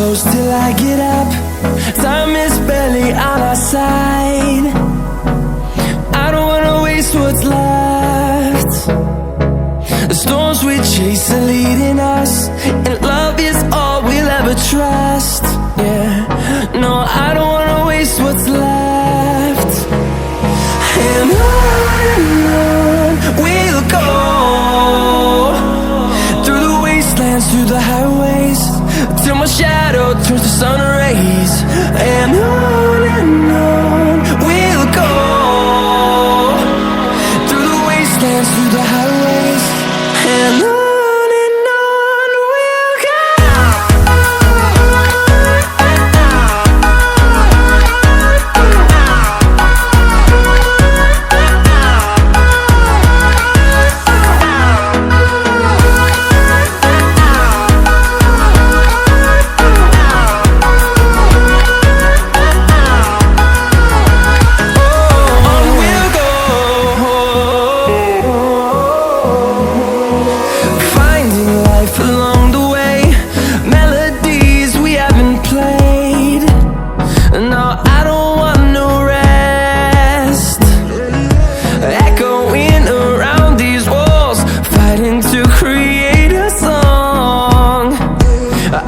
close till I get up. Time is barely on our side. I don't wanna waste what's left. The storms we chase are leading us, and love is all we'll ever trust. Yeah, no, I don't wanna waste what's left. And on we'll go, through the wastelands, through the highways, till my shadow turns to sun rays. And on we'll go, through the wastelands, through the highways, and on. Along the way, melodies we haven't played. No, I don't want no rest. Echoing around these walls, fighting to create a song.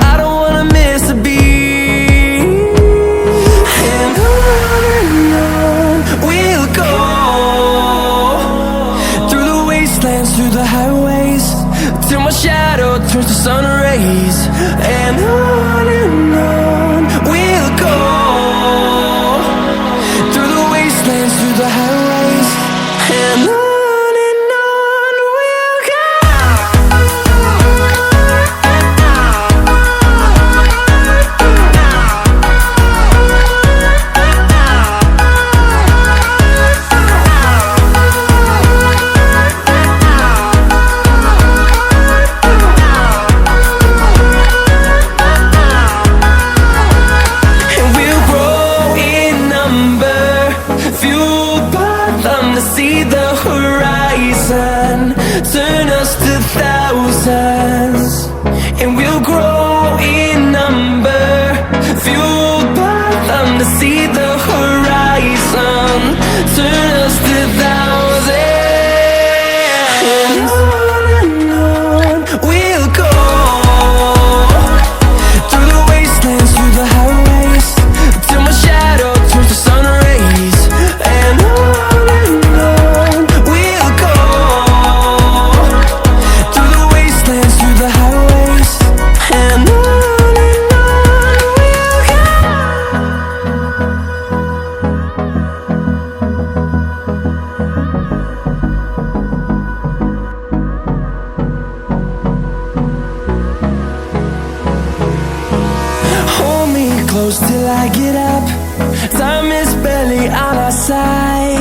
I don't wanna miss a beat. And on we'll go, through the wastelands, through the highways, till my shadow turns to sun rays. And on we'll go, through the wastelands, through the highways, and on we'll go. See the horizon, turn us to thousands, and we'll grow in number, fueled by them to see the horizon, turn us to thousands. And on we'll go, through the wastelands, through the highways, till my shadow turns to sun rays. And close till I get up. Time is barely on our side.